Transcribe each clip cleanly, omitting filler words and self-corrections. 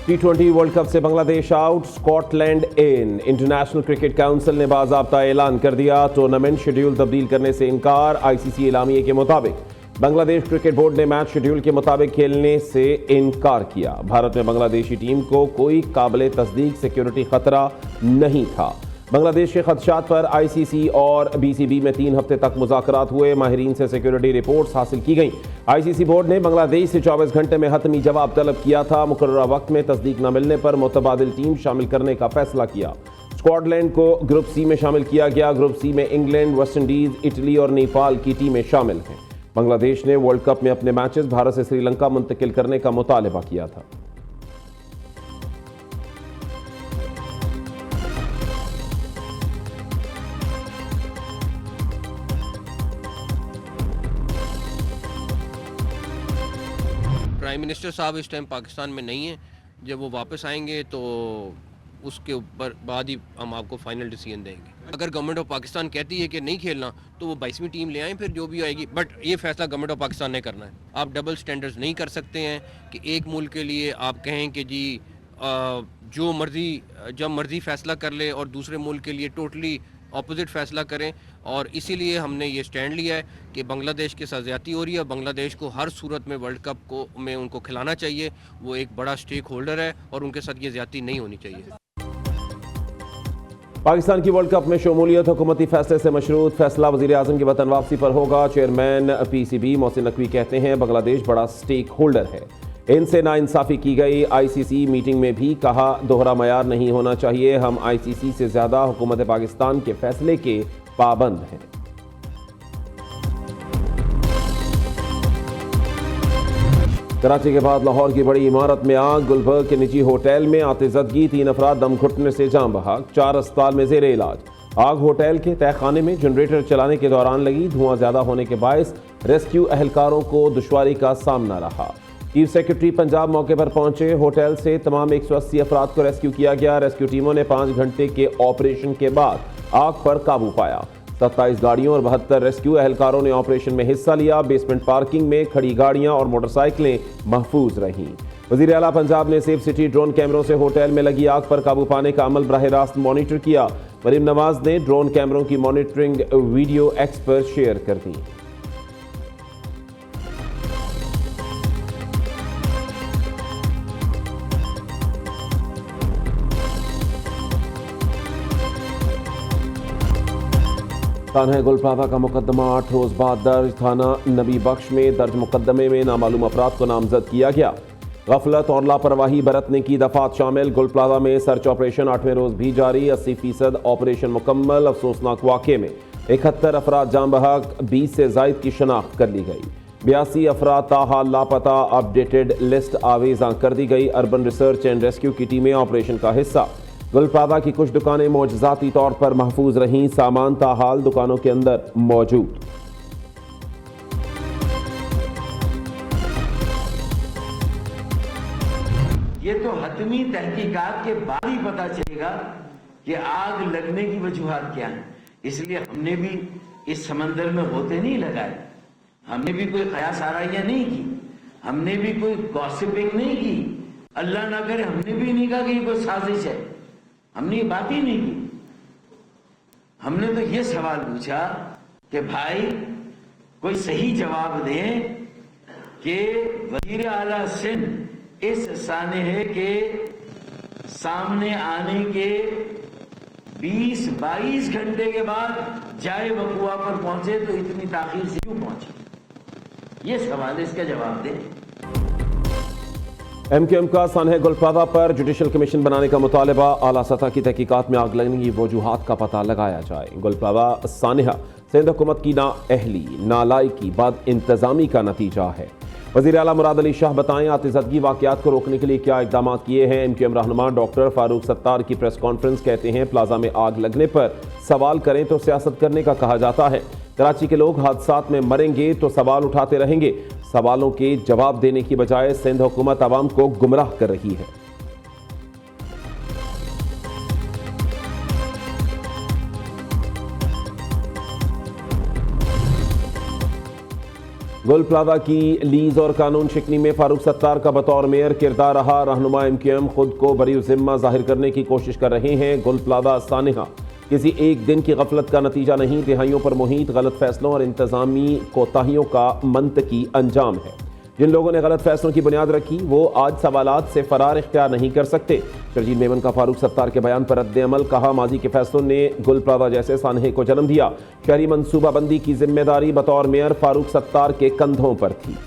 T20 world cup से Bangladesh out, Scotland in. International cricket council ने बाज़ाब्ता ऐलान कर दिया, टूर्नामेंट शेड्यूल तब्दील करने से इनकार। आईसीसी एलामिये के मुताबिक बांग्लादेश क्रिकेट बोर्ड ने मैच शेड्यूल के मुताबिक खेलने से इनकार किया। भारत में बांग्लादेशी टीम को कोई काबिल तस्दीक सिक्योरिटी खतरा नहीं था। बांग्लादेश के खदशात पर आईसीसी और बीसीबी में 3 हफ्ते तक मुज़ाकरात हुए। माहिरीन से सिक्योरिटी रिपोर्ट्स हासिल की गई। आईसीसी बोर्ड ने बांग्लादेश से 24 घंटे में हतमी जवाब तलब किया था। मुकर्ररा वक्त में तस्दीक न मिलने पर मुतबादिल टीम शामिल करने का फैसला किया। स्कॉटलैंड को ग्रुप सी में शामिल किया गया। ग्रुप सी में इंग्लैंड, वेस्ट इंडीज, इटली और नेपाल की टीमें शामिल हैं। बांग्लादेश ने वर्ल्ड कप में अपने मैचेस भारत से श्रीलंका मुंतकिल करने का मुतालबा किया था। प्राइम मिनिस्टर साहब इस टाइम पाकिस्तान में नहीं है। जब वो वापस आएंगे तो उसके ऊपर बाद ही हम आपको फाइनल डिसीजन देंगे। अगर गवर्नमेंट ऑफ पाकिस्तान कहती है कि नहीं खेलना तो वो 22वीं टीम ले आएँ, फिर जो भी आएगी। बट ये फैसला गवर्नमेंट ऑफ पाकिस्तान ने करना है। आप डबल स्टैंडर्ड्स नहीं कर सकते हैं कि एक मुल्क के लिए आप कहें कि जी जो मर्जी जब मर्जी फैसला कर ले और दूसरे मुल्क के लिए टोटली ऑपोजिट फैसला करें। और इसीलिए हमने ये स्टैंड लिया है कि बांग्लादेश के साथ ज़्यादती हो रही है। बांग्लादेश को हर सूरत में वर्ल्ड कप को में उनको खिलाना चाहिए। वो एक बड़ा स्टेक होल्डर है और उनके साथ ये ज़्यादती नहीं होनी चाहिए। पाकिस्तान की वर्ल्ड कप में शमूलियत हुकूमती फैसले से मशरूत। फैसला वज़ीर आज़म की वतन वापसी पर होगा। चेयरमैन पीसीबी मोहसिन नकवी कहते हैं बांग्लादेश बड़ा स्टेक होल्डर है, इनसे नाइंसाफ़ी की गई। आईसीसी मीटिंग में भी कहा दोहरा मयार नहीं होना चाहिए। हम आईसीसी से ज़्यादा हुकूमत पाकिस्तान के फैसले के पाबंद हैं। कराची के बाद लाहौर की बड़ी इमारत में आग। गुलबर्ग के निजी होटल में आतिशज़दगी, 3 अफराद दम घुटने से जान बहक, 4 अस्पताल में ज़ेर इलाज। आग होटल के तहखाने में जनरेटर चलाने के दौरान लगी। धुआं ज्यादा होने के बायस रेस्क्यू अहलकारों को दुश्वारी का सामना रहा। चीफ सेक्रेटरी पंजाब मौके पर पहुंचे। होटल से तमाम 180 अफराद को रेस्क्यू किया गया। रेस्क्यू टीमों ने 5 घंटे के ऑपरेशन के बाद आग पर काबू पाया। 27 गाड़ियों और 72 रेस्क्यू अहलकारों ने ऑपरेशन में हिस्सा लिया। बेसमेंट पार्किंग में खड़ी गाड़ियां और मोटरसाइकिलें महफूज रहीं। वज़ीर आला पंजाब ने सेफ सिटी ड्रोन कैमरों से होटल में लगी आग पर काबू पाने का अमल बराह रास्त मॉनिटर किया। मरीम नवाज ने ड्रोन कैमरों की मॉनिटरिंग वीडियो एक्स पर शेयर कर दी। थाना गुलप्लाजा का मुकदमा 8 रोज बाद दर्ज। थाना नबी बख्श में दर्ज मुकदमे में नामालूम अफराद को नामजद किया गया। गफलत और लापरवाही बरतने की दफात शामिल। गुलप्लाजा में सर्च ऑपरेशन 8वें रोज भी जारी। 80% ऑपरेशन मुकम्मल। अफसोसनाक वाक़े में 71 अफराद जान बहक, 20 से जायद की शनाख्त कर ली गई। 82 अफराद ताहाल लापता। अपडेटेड लिस्ट आवेज़ा कर दी गई। अर्बन रिसर्च एंड रेस्क्यू की टीमें ऑपरेशन का हिस्सा। गुलप्लाजा की कुछ दुकानें मोजज़ाती तौर पर महफूज रहीं। सामान ताहाल दुकानों के अंदर मौजूद। ये तो हतमी तहकीकात के बाद ही पता चलेगा कि आग लगने की वजूहात क्या है। इसलिए हमने भी इस समंदर में होते नहीं लगाए। हमने भी कोई कयास आराइयां नहीं की। हमने भी कोई गॉसिपिंग नहीं की। अल्लाह ना करे हमने भी नहीं कहा कि ये कोई साजिश है। हमने ये बात ही नहीं की। हमने तो ये सवाल पूछा कि भाई कोई सही जवाब दें कि वजीर आला सिंध इस सानहे के सामने आने के 20-22 घंटे के बाद जाए वकुआ पर पहुंचे तो इतनी ताखीर से क्यों पहुंचे? ये सवाल है, इसका जवाब दें। एमक्यूएम का सानहे गुलप्लाजा पर जुडिशल कमीशन बनाने का मुतालबा। आला सतह की तहकीकात में आग लगने की वजूहात का पता लगाया जाए। गुलप्लाजा सानहा सिंध हुकूमत की नाअहली, नालायकी, बद इंतजामी का नतीजा है। वज़ीर आला मुराद अली शाह बताएं आतिशज़दगी वाक़यात को रोकने के लिए क्या इक़दाम किए हैं। एमक्यूएम रहनुमा डॉक्टर फारूक सत्तार की प्रेस कॉन्फ्रेंस। कहते हैं प्लाजा में आग लगने पर सवाल करें तो सियासत करने का कहा जाता है। कराची के लोग हादसात में मरेंगे तो सवाल उठाते रहेंगे। सवालों के जवाब देने की बजाय सिंध हुकूमत आवाम को गुमराह कर रही है। गुल प्लाजा की लीज और कानून शिकनी में फारूक सत्तार का बतौर मेयर किरदार रहा। रहनुमा MQM खुद को बरी जिम्मा जाहिर करने की कोशिश कर रहे हैं। गुल प्लाजा सानिहा किसी एक दिन की गफलत का नतीजा नहीं, दिहाइयों पर मुहित गलत फैसलों और इंतजामी कोताहियों का मंतकी अंजाम है। जिन लोगों ने गलत फैसलों की बुनियाद रखी वो आज सवालात से फरार इख्तियार नहीं कर सकते। शर्जील मेमन का फारूक सत्तार के बयान पर रद्द-ए-अमल, कहा माजी के फैसलों ने गुल प्लाजा जैसे सानहे को जन्म दिया। शहरी मनसूबाबंदी की जिम्मेदारी बतौर मेयर फारूक सत्तार के कंधों पर थी।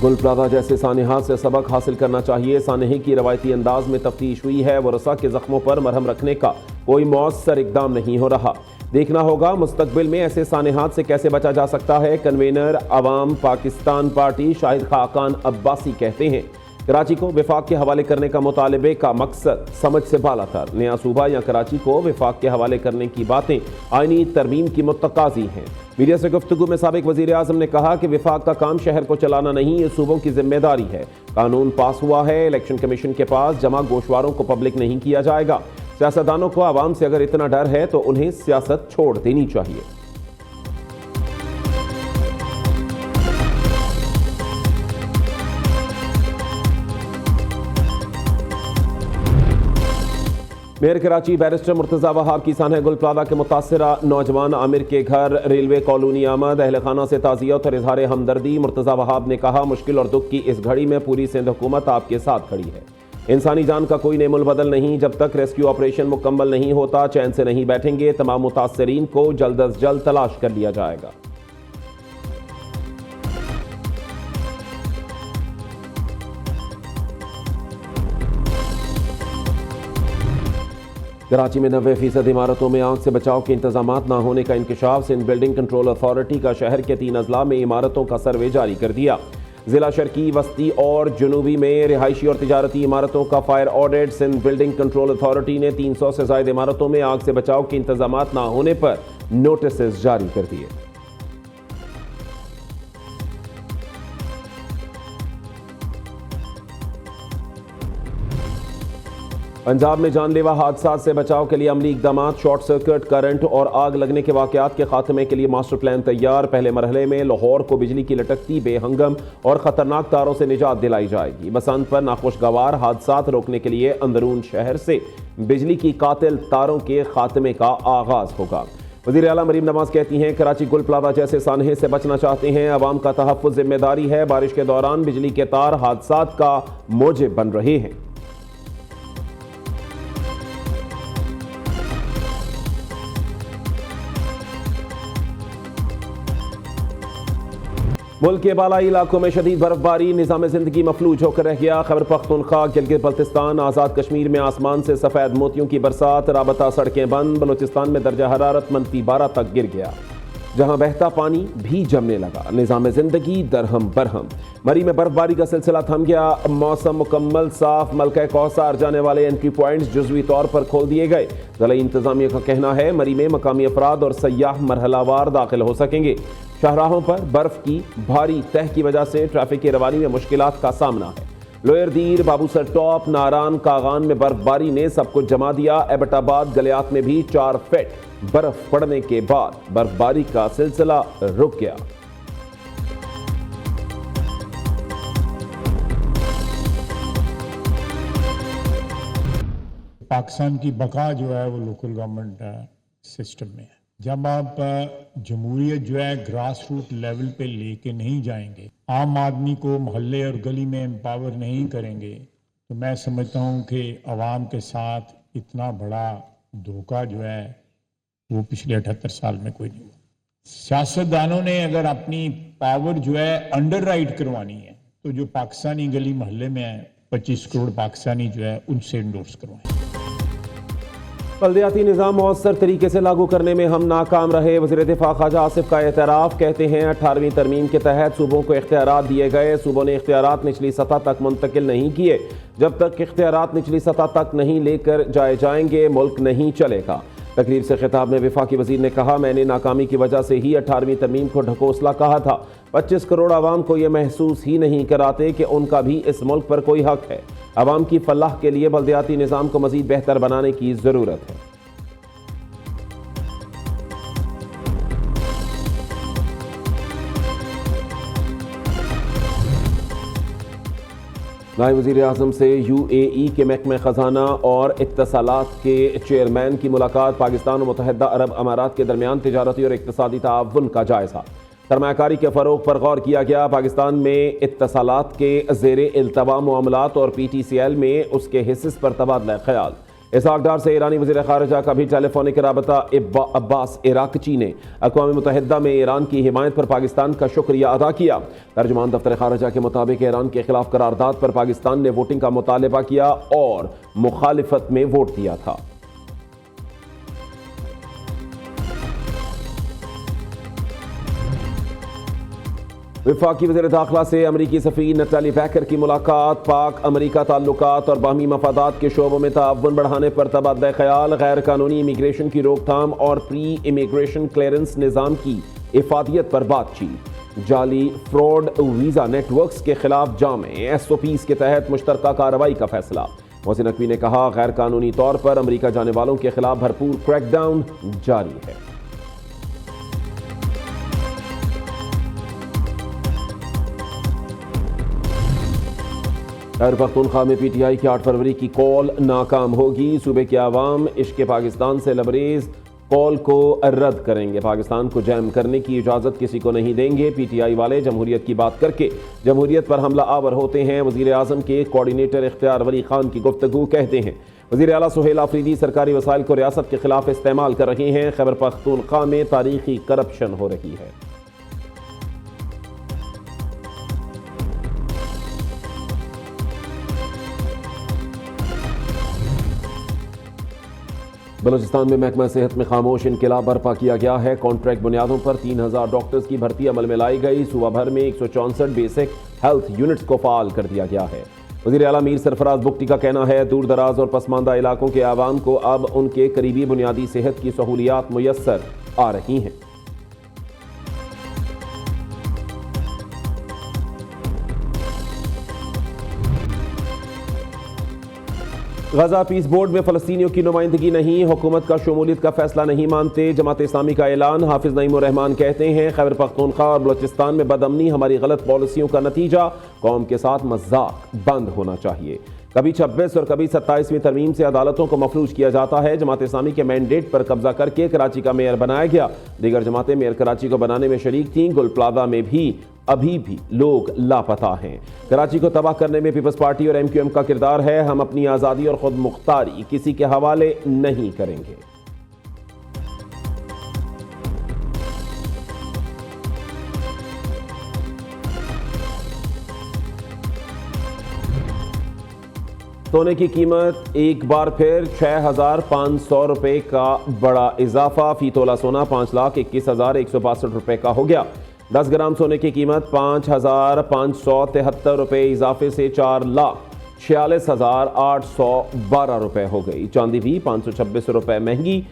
गुल प्लाजा जैसे सानहात से सबक हासिल करना चाहिए। सानहे की रवायती अंदाज में तफ्तीश हुई है, वरसा के जख्मों पर मरहम रखने का कोई मौसर इकदाम नहीं हो रहा। देखना होगा मुस्तकबिल में ऐसे सानहात से कैसे बचा जा सकता है। कन्वेनर अवाम पाकिस्तान पार्टी शाहिद खाकान अब्बासी कहते हैं कराची को विफाक के हवाले करने का मुतालबे का मकसद समझ से बालातर। नया सूबा या कराची को विफाक के हवाले करने की बातें आईनी तरमीम की मुतकाजी हैं। मीडिया से गुफ्तगू में साबिक वजीर आजम ने कहा कि विफाक का काम शहर को चलाना नहीं, ये सूबों की जिम्मेदारी है। कानून पास हुआ है, इलेक्शन कमीशन के पास जमा गोशवारों को पब्लिक नहीं किया जाएगा। सियासतदानों को आवाम से अगर इतना डर है तो उन्हें सियासत छोड़ देनी चाहिए। मेयर कराची बैरिस्टर मुर्तजा वहाब की सानह गुल प्लाजा के मुतासरा नौजवान आमिर के घर रेलवे कॉलोनी आमद। अहल खाना से ताज़ियत और इजहार हमदर्दी। मुर्तजा वहाब ने कहा मुश्किल और दुख की इस घड़ी में पूरी सिंध हुकूमत आपके साथ खड़ी है। इंसानी जान का कोई नेमुल बदल नहीं। जब तक रेस्क्यू ऑपरेशन मुकम्मल नहीं होता चैन से नहीं बैठेंगे। तमाम मुतासरीन को जल्द अज जल्द तलाश कर लिया जाएगा। कराची में 90% इमारतों में आग से बचाव के इंतजाम ना होने का इंकशाफ। सिंध बिल्डिंग कंट्रोल अथॉरिटी का शहर के 3 अजला में इमारतों का सर्वे जारी कर दिया। जिला शर्की, वस्ती और जुनूबी में रिहायशी और तिजारती इमारतों का fire audit. Sindh building control authority ने 300 से ज्यादा इमारतों में आग से बचाव के इंतजाम ना होने पर नोटिस जारी कर दिए। पंजाब में जानलेवा हादसा से बचाव के लिए अमली इकदाम। शॉर्ट सर्किट, करंट और आग लगने के वाकयात के खात्मे के लिए मास्टर प्लान तैयार। पहले मरहले में लाहौर को बिजली की लटकती बेहंगम और खतरनाक तारों से निजात दिलाई जाएगी। बसंत पर नाखुशगवार हादसात रोकने के लिए अंदरून शहर से बिजली की कातिल तारों के खात्मे का आगाज होगा। वज़ीर आला मरीम नवाज कहती हैं कराची गुल प्लाजा जैसे सानहे से बचना चाहते हैं। अवाम का तहफ़्फ़ुज़ जिम्मेदारी है। बारिश के दौरान बिजली के तार हादसात का मोजिब बन रहे हैं। मुल्क के बालाई इलाकों में शदीद बर्फबारी, निज़ाम ज़िंदगी मफलूज होकर रह गया। खैबर पख्तूनख्वा, गिलगित बल्तिस्तान, आज़ाद कश्मीर में आसमान से सफ़ेद मोतियों की बरसात। राबता सड़कें बंद। बलूचिस्तान में दर्जा हरारत -12 तक गिर गया, जहां बहता पानी भी जमने लगा। निज़ाम ज़िंदगी दरहम बरहम। मरी में बर्फबारी का सिलसिला थम गया। मौसम मुकम्मल साफ। मलका कौसार जाने वाले एंट्री पॉइंट्स जुज़वी तौर पर खोल दिए गए। ज़िला इंतज़ामिया का कहना है मरी में मकामी अफराद और सयाह मरहलावार दाखिल हो सकेंगे। शाहराहों पर बर्फ की भारी तह की वजह से ट्रैफिक की रवानी में मुश्किलात का सामना है। लोयर दीर, बाबूसर टॉप, नारान, कागान में बर्फबारी ने सब कुछ जमा दिया। एबटाबाद, गलियात में भी 4 फीट बर्फ पड़ने के बाद बर्फबारी का सिलसिला रुक गया। पाकिस्तान की बका जो है वो लोकल गवर्नमेंट सिस्टम में है। जब आप जमहूरियत जो है ग्रास रूट लेवल पे लेके नहीं जाएंगे, आम आदमी को मोहल्ले और गली में एम्पावर नहीं करेंगे, तो मैं समझता हूँ कि आवाम के साथ इतना बड़ा धोखा जो है वो पिछले 78 साल में कोई नहीं हुआ। सियासतदानों ने अगर अपनी पावर जो है अंडर राइट करवानी है तो जो पाकिस्तानी गली मोहल्ले में है 25 करोड़ पाकिस्तानी जो है उनसे इंडोर्स करवाएं। बल्दियाती निज़ाम मौसर तरीके से लागू करने में हम नाकाम रहे। वज़ीर दिफा ख्वाजा आसिफ का एतराफ़। कहते हैं 18वीं तरमीम के तहत सूबों को इख्तियारात दिए गए। सूबों ने इख्तियारात निचली सतह तक मुंतकिल नहीं किए। जब तक इख्तियारात निचली सतह तक नहीं लेकर जाए जाएंगे मुल्क नहीं चलेगा। तकरीब से खिताब में वफाकी वज़ीर ने कहा मैंने नाकामी की वजह से ही 18वीं तरमीम को ढकोसला कहा था। 25 करोड़ आवाम को यह महसूस ही नहीं कराते कि उनका भी इस मुल्क पर कोई हक है। आवाम की फलाह के लिए बल्दियाती निज़ाम को मज़ीद बेहतर बनाने की ज़रूरत है। नायब वज़ीर-ए-आज़म से UAE के महकमे ख़जाना और इत्तसालात के चेयरमैन की मुलाकात। पाकिस्तान और मुत्तहिदा अरब अमारात के दरमियान तिजारती और इक़्तिसादी ताअवुन का जायज़ा। सरमायाकारी के फ़रोग़ पर गौर किया गया। पाकिस्तान में इत्तसालात के ज़ेरे इल्तवा मामलात और PTCL में उसके हिस्से पर तबादला ख्याल। इसहाक डार से ईरानी वज़ीर ख़ारिजा का भी टेलीफोनिक राबता। अब्बास इराक़ची ने अक़वाम मुत्तहिदा में ईरान की हिमायत पर पाकिस्तान का शुक्रिया अदा किया। तर्जुमान दफ्तर ख़ारिजा के मुताबिक ईरान के खिलाफ करारदाद पर पाकिस्तान ने वोटिंग का मुतालबा किया और मुखालिफत में वोट दिया था। वफाकी वज़ीर दाखिला से अमरीकी सफ़ीर नताली बैकर की मुलाकात। पाक अमरीका ताल्लुकात और बाहमी मफादात के शोबों में ताअवुन बढ़ाने पर तबादला ख्याल। गैर कानूनी इमिग्रेशन की रोकथाम और प्री इमिग्रेशन क्लियरेंस निज़ाम की इफादियत पर बातचीत। जाली फ्रॉड वीज़ा नेटवर्क्स के खिलाफ जामे SOPs के तहत मुश्तरका कार्रवाई का फैसला। मोहसिन नकवी ने कहा, गैर कानूनी तौर पर अमरीका जाने वालों के खिलाफ भरपूर क्रैकडाउन जारी है। खैबर पख्तूनख्वा में PTI की 8 फरवरी की कॉल नाकाम होगी। सूबे के अवाम इश्क पाकिस्तान से लबरेज कॉल को रद्द करेंगे। पाकिस्तान को जैम करने की इजाज़त किसी को नहीं देंगे। PTI वाले जमहूरियत की बात करके जमहूरियत पर हमला आवर होते हैं। वज़ीर-ए-आज़म के कोऑर्डिनेटर इख्तियार वली खान की गुफ्तगू कहते हैं, वज़ीर आला सुहेल आफरीदी सरकारी वसाइल को रियासत के खिलाफ इस्तेमाल कर रहे हैं। खैबर पख्तूनख्वा में तारीखी करप्शन हो रही है। बलूचिस्तान में महकमा सेहत में खामोश इनकलाब बर्पा किया गया है। कॉन्ट्रैक्ट बुनियादों पर 3000 डॉक्टर्स की भर्ती अमल में लाई गई। सूबा भर में 164 बेसिक हेल्थ यूनिट्स को फाल कर दिया गया है। वज़ीर आला मीर सरफराज बुगटी का कहना है, दूर दराज और पसमानदा इलाकों के आवाम को अब उनके करीबी बुनियादी सेहत की सहूलियात मुयस्सर आ रही हैं। गजा पीस बोर्ड में फ़लस्तीनियों की नुमाइंदगी नहीं, हुकूमत का शमूलियत का फैसला नहीं मानते। जमात इस्लामी का ऐलान। हाफिज नईमुर रहमान कहते हैं, खैबर पख्तूनख्वा और बलूचिस्तान में बदअमनी हमारी गलत पॉलिसियों का नतीजा। कौम के साथ मजाक बंद होना चाहिए। कभी 26 और कभी 27वीं तरमीम से अदालतों को मफलूज किया जाता है। जमात इस्लामी के मैंडेट पर कब्जा करके कराची का मेयर बनाया गया। दीगर जमातें मेयर कराची को बनाने में शरीक थीं। गुल प्लाजा में भी अभी भी लोग लापता हैं। कराची को तबाह करने में पीपल्स पार्टी और MQM का किरदार है। हम अपनी आज़ादी और खुद मुख्तारी किसी के हवाले नहीं करेंगे। सोने की कीमत एक बार फिर 6,500 रुपये का बड़ा इजाफा। फी तोला सोना 5,21,162 रुपये का हो गया। 10 ग्राम सोने की कीमत 5,573 रुपये इजाफे से 4,46,812 रुपये हो गई। चांदी भी 526 रुपये महंगी।